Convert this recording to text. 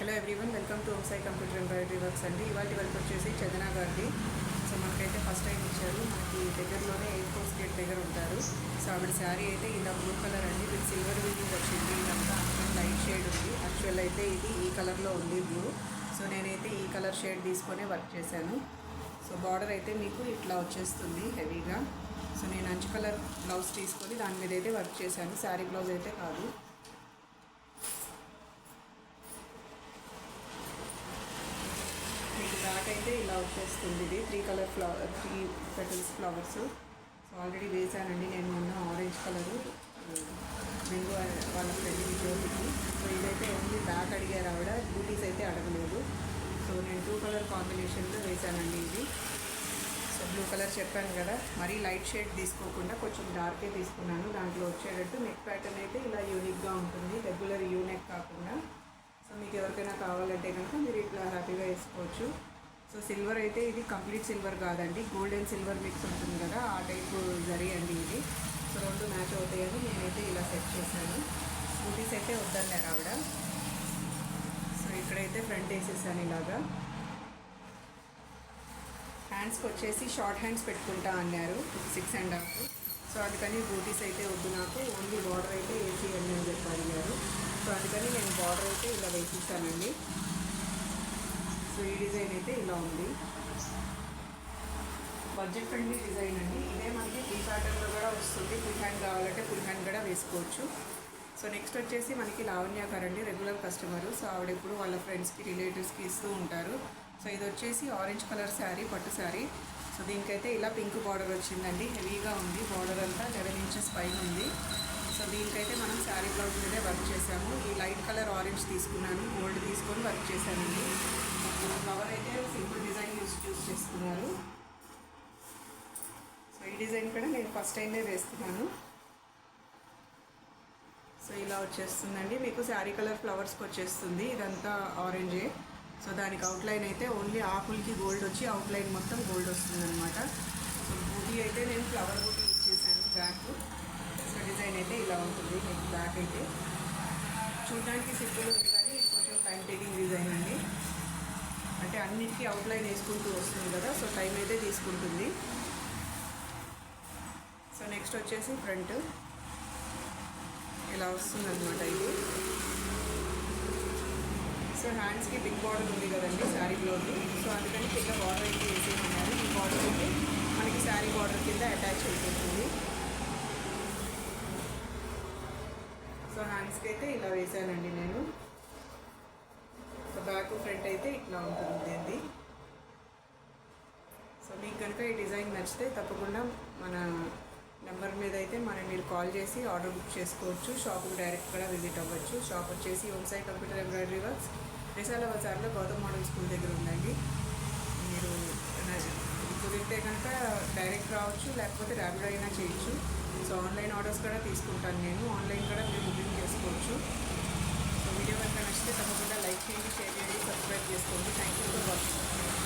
Hello everyone, welcome to Omsai computer embroidery works అండి. ఇవాళ work వచ్చేసి చందన గారిది. సో మనకైతే ఫస్ట్ టైం ఇచ్చారు. మనకి దగ్గరలోనే ఎయిర్ ఫోర్స్ గేట్ దగ్గర ఉంటారు. సో ఆవిడ శారీ అయితే ఇలా బ్లూ కలర్ అండి, విత్ సిల్వర్ వీవింగ్ వచ్చింది. ఇదంతా లైట్ షేడ్ ఉంది. యాక్చువల్ అయితే ఇది ఈ కలర్లో ఉంది బ్లూ. సో నేనైతే ఈ కలర్ షేడ్ తీసుకొని వర్క్ చేశాను. సో బార్డర్ అయితే మీకు ఇట్లా వచ్చేస్తుంది హెవీగా. సో నేను అంచు కలర్ బ్లౌజ్ తీసుకొని దాని మీద అయితే వర్క్ చేశాను. శారీ బ్లౌజ్ అయితే కాదు. మీకు బ్యాక్ అయితే ఇలా వచ్చేస్తుంది. ఇది 3 పెటల్స్ ఫ్లవర్స్. సో ఆల్రెడీ వేసానండి నేను మొన్న ఆరెంజ్ కలరు బిందు వాళ్ళ ఫ్రెండ్ జ్యోతికి. సో ఇదైతే ఓన్లీ బ్యాక్ అడిగారు ఆవిడ, బూటీస్ అయితే అడగలేదు. సో నేను 2 కలర్ కాంబినేషన్లో వేసానండి ఇది. సో బ్లూ కలర్ చెప్పాను కదా, మరీ లైట్ షేడ్ తీసుకోకుండా కొంచెం డార్కే తీసుకున్నాను. దాంట్లో వచ్చేటట్టు నెక్ ప్యాటర్న్ అయితే ఇలా యూనిక్గా ఉంటుంది, రెగ్యులర్ యూ నెక్ కాకుండా. సో మీకు ఎవరికైనా కావాలంటే కనుక మీరు ఇట్లా హ్యాపీగా వేసుకోవచ్చు. సో సిల్వర్ అయితే ఇది కంప్లీట్ సిల్వర్ కాదండి, గోల్డ్ అండ్ సిల్వర్ మిక్స్ ఉంటుంది కదా, ఆ టైపు జరీ అండి ఇది. సో 2 మ్యాచ్ అవుతాయని నేనైతే ఇలా సెట్ చేశాను. బూటీస్ అయితే వద్దన్నారు ఆవిడ. సో ఇక్కడైతే ఫ్రంట్ వేసేసాను ఇలాగా. హ్యాండ్స్కి వచ్చేసి షార్ట్ హ్యాండ్స్ పెట్టుకుంటా అన్నారు, 6.5. సో అందుకని బూటీస్ అయితే వద్దు, నాకు ఓన్లీ బార్డర్ అయితే వేసేయండి అని చెప్పి అడిగారు. సో అందుకని నేను బార్డర్ అయితే ఇలా వేసేసానండి. సో ఈ డిజైన్ అయితే ఇలా ఉంది. బడ్జెట్ ఫ్రెండ్లీ డిజైన్ అండి. ఇదే మనకి టీ ప్యాటర్న్లో కూడా వస్తుంది. ఫుల్ హ్యాండ్ కావాలంటే ఫుల్ హ్యాండ్ కూడా వేసుకోవచ్చు. సో నెక్స్ట్ వచ్చేసి మనకి లావణ్య గారు అండి, రెగ్యులర్ కస్టమరు. సో ఆవిడ ఎప్పుడు వాళ్ళ ఫ్రెండ్స్కి రిలేటివ్స్కి ఇస్తూ ఉంటారు. సో ఇది వచ్చేసి ఆరెంజ్ కలర్ శారీ, పట్టు శారీ. సో దీనికైతే ఇలా పింక్ బార్డర్ వచ్చిందండి, హెవీగా ఉంది. బార్డర్ అంతా 11 ఇంచెస్ పైన ఉంది. సో దీనికైతే మనం శారీ బ్లౌజ్ మీదే వర్క్ చేసాము. ఈ లైట్ కలర్ ఆరెంజ్ తీసుకున్నాను, గోల్డ్ తీసుకొని వర్క్ చేశానండి. ఫ్లవర్ అయితే సింపుల్ డిజైన్ చూస్ చేసుకున్నారు. సో ఈ డిజైన్ కూడా నేను ఫస్ట్ టైమే వేస్తున్నాను. సో ఇలా వచ్చేస్తుందండి. మీకు శారీ కలర్ ఫ్లవర్స్కి వచ్చేస్తుంది. ఇదంతా ఆరెంజే. సో దానికి అవుట్లైన్ అయితే ఓన్లీ ఆకులకి గోల్డ్ వచ్చి అవుట్లైన్ మొత్తం గోల్డ్ వస్తుంది అనమాట. సో బూటీ అయితే నేను ఫ్లవర్ బూటీ ఇచ్చేసాను బ్యాక్. సో డిజైన్ అయితే ఇలా ఉంటుంది. మీకు బ్యాక్ అయితే చూడడానికి సింపుల్ ఉంది, కానీ కొంచెం టైం టేకింగ్ డిజైన్ అండి. అంటే అన్నిటికీ అవుట్లైన్ వేసుకుంటూ వస్తుంది కదా, సో టైం అయితే తీసుకుంటుంది. సో నెక్స్ట్ వచ్చేసి ఫ్రంట్ ఇలా వస్తుంది అనమాట ఇది. సో హ్యాండ్స్కి బిగ్ బార్డర్ ఉంది కదండి శారీ బ్లౌజ్. సో అందుకని కింద బార్డర్ అయితే వేసేయమన్నారు. ఈ బార్డర్ అయితే మనకి శారీ బార్డర్ కింద అటాచ్ అయిపోతుంది. సో హ్యాండ్స్కి అయితే ఇలా వేసానండి నేను. సో బ్యాక్ ఫ్రంట్ అయితే ఇట్లా ఉంటుంది అది. సో మీకు కనుక ఈ డిజైన్ నచ్చితే తప్పకుండా మన నెంబర్ మీద అయితే మీరు కాల్ చేసి ఆర్డర్ బుక్ చేసుకోవచ్చు. షాప్కి డైరెక్ట్ కూడా విజిట్ అవ్వచ్చు. షాప్ వచ్చేసి ఓంసాయి కంప్యూటర్ ఎంబ్రాయిడరీ వర్క్స్, రిసాల బజార్లో గౌతమ్ మోడల్ స్కూల్ దగ్గర ఉందండి. మీరు కుదిరితే కనుక డైరెక్ట్ రావచ్చు, లేకపోతే ర్యాపిడో అయినా చేయొచ్చు. సో ఆన్లైన్ ఆర్డర్స్ కూడా తీసుకుంటాను నేను, ఆన్లైన్ కూడా మీరు బుకింగ్ చేసుకోవచ్చు. సో వీడియో కనుక నచ్చితే తప్పకుండా లైక్ చేయండి, షేర్ చేయండి, సబ్స్క్రైబ్ చేసుకోండి. Thank you for watching.